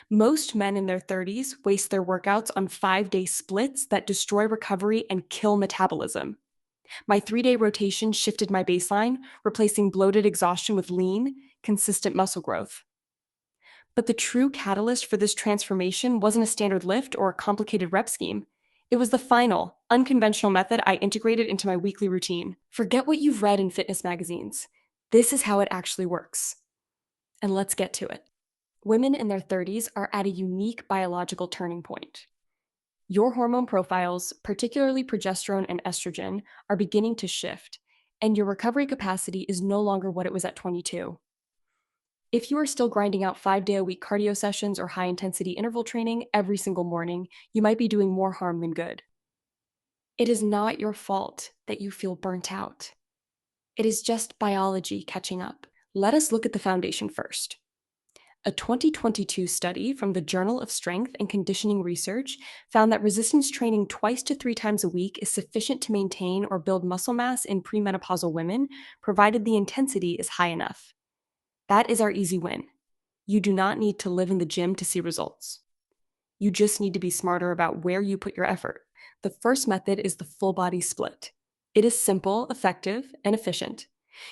Most men in their 30s waste their workouts on 5-day splits that destroy recovery and kill metabolism. My 3-day rotation shifted my baseline, replacing bloated exhaustion with lean, consistent muscle growth. But the true catalyst for this transformation wasn't a standard lift or a complicated rep scheme. It was the final, unconventional method I integrated into my weekly routine. Forget what you've read in fitness magazines. This is how it actually works. And let's get to it. Women in their 30s are at a unique biological turning point. Your hormone profiles, particularly progesterone and estrogen, are beginning to shift, and your recovery capacity is no longer what it was at 22. If you are still grinding out 5-day-a-week cardio sessions or high-intensity interval training every single morning, you might be doing more harm than good. It is not your fault that you feel burnt out. It is just biology catching up. Let us look at the foundation first. A 2022 study from the Journal of Strength and Conditioning Research found that resistance training 2 to 3 times a week is sufficient to maintain or build muscle mass in premenopausal women, provided the intensity is high enough. That is our easy win. You do not need to live in the gym to see results. You just need to be smarter about where you put your effort. The first method is the full body split. It is simple, effective, and efficient.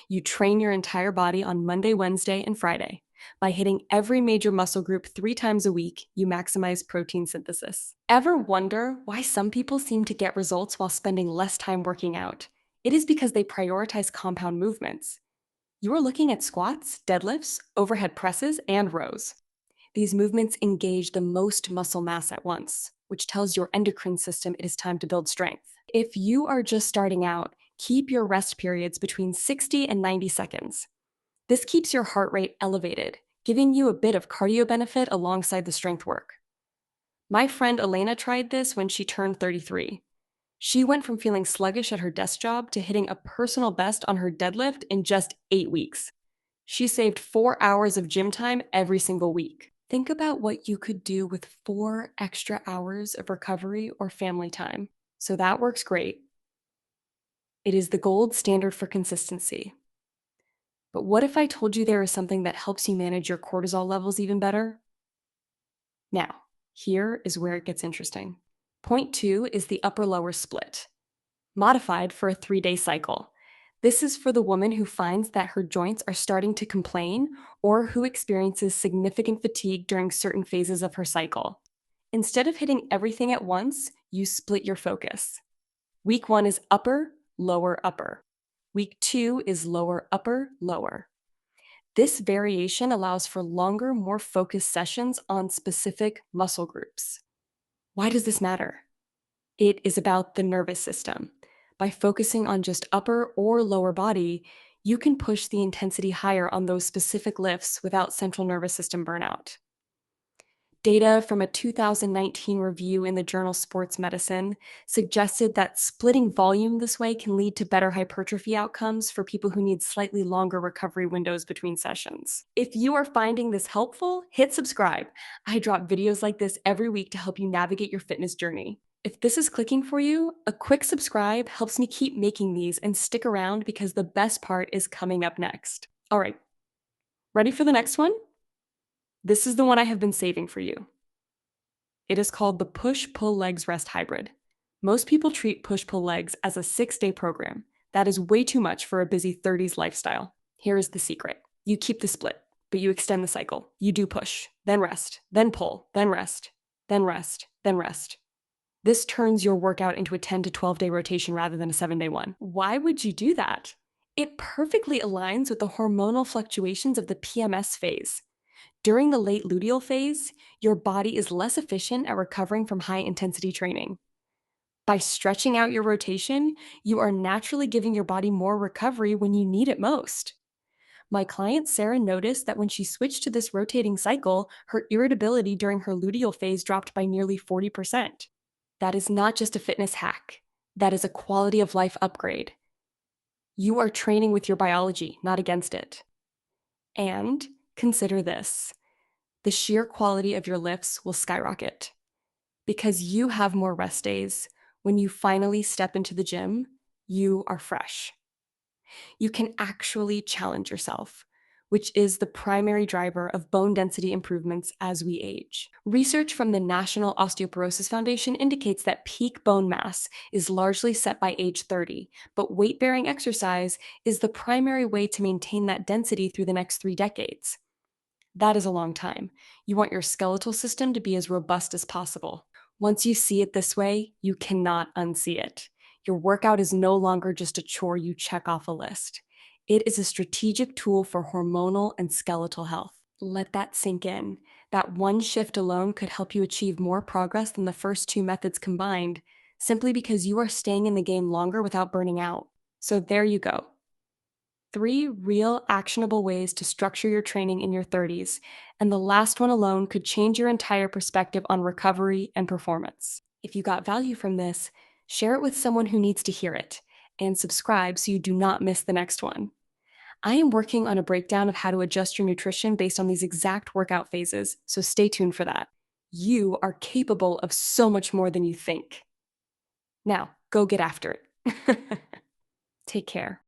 You train your entire body on Monday, Wednesday, and Friday. By hitting every major muscle group 3 times a week, you maximize protein synthesis. Ever wonder why some people seem to get results while spending less time working out? It is because they prioritize compound movements. You are looking at squats, deadlifts, overhead presses, and rows. These movements engage the most muscle mass at once, which tells your endocrine system it is time to build strength. If you are just starting out, keep your rest periods between 60 and 90 seconds. This keeps your heart rate elevated, giving you a bit of cardio benefit alongside the strength work. My friend Elena tried this when she turned 33. She went from feeling sluggish at her desk job to hitting a personal best on her deadlift in just 8 weeks. She saved 4 hours of gym time every single week. Think about what you could do with 4 extra hours of recovery or family time. So that works great. It is the gold standard for consistency. But what if I told you there is something that helps you manage your cortisol levels even better? Now, here is where it gets interesting. Point 2 is the upper-lower split, modified for a 3-day cycle. This is for the woman who finds that her joints are starting to complain or who experiences significant fatigue during certain phases of her cycle. Instead of hitting everything at once, you split your focus. Week 1 is upper, lower, upper. Week 2 is lower, upper, lower. This variation allows for longer, more focused sessions on specific muscle groups. Why does this matter? It is about the nervous system. By focusing on just upper or lower body, you can push the intensity higher on those specific lifts without central nervous system burnout. Data from a 2019 review in the journal Sports Medicine suggested that splitting volume this way can lead to better hypertrophy outcomes for people who need slightly longer recovery windows between sessions. If you are finding this helpful, hit subscribe. I drop videos like this every week to help you navigate your fitness journey. If this is clicking for you, a quick subscribe helps me keep making these, and stick around because the best part is coming up next. All right, ready for the next one? This is the one I have been saving for you. It is called the Push-Pull Legs Rest Hybrid. Most people treat push-pull legs as a 6-day program. That is way too much for a busy 30s lifestyle. Here is the secret. You keep the split, but you extend the cycle. You do push, then rest, then pull, then rest, then rest, then rest. This turns your workout into a 10 to 12-day rotation rather than a 7-day one. Why would you do that? It perfectly aligns with the hormonal fluctuations of the PMS phase. During the late luteal phase, your body is less efficient at recovering from high-intensity training. By stretching out your rotation, you are naturally giving your body more recovery when you need it most. My client Sarah noticed that when she switched to this rotating cycle, her irritability during her luteal phase dropped by nearly 40%. That is not just a fitness hack. That is a quality of life upgrade. You are training with your biology, not against it. And consider this. The sheer quality of your lifts will skyrocket. Because you have more rest days, when you finally step into the gym, you are fresh. You can actually challenge yourself. which is the primary driver of bone density improvements as we age. Research from the National Osteoporosis Foundation indicates that peak bone mass is largely set by age 30, but weight bearing exercise is the primary way to maintain that density through the next 3 decades. That is a long time. You want your skeletal system to be as robust as possible. Once you see it this way, you cannot unsee it. Your workout is no longer just a chore you check off a list. It is a strategic tool for hormonal and skeletal health. Let that sink in. That one shift alone could help you achieve more progress than the first two methods combined, simply because you are staying in the game longer without burning out. So there you go. 3 real actionable ways to structure your training in your 30s, and the last one alone could change your entire perspective on recovery and performance. If you got value from this, share it with someone who needs to hear it, and subscribe so you do not miss the next one. I am working on a breakdown of how to adjust your nutrition based on these exact workout phases, so stay tuned for that. You are capable of so much more than you think. Now, go get after it. Take care.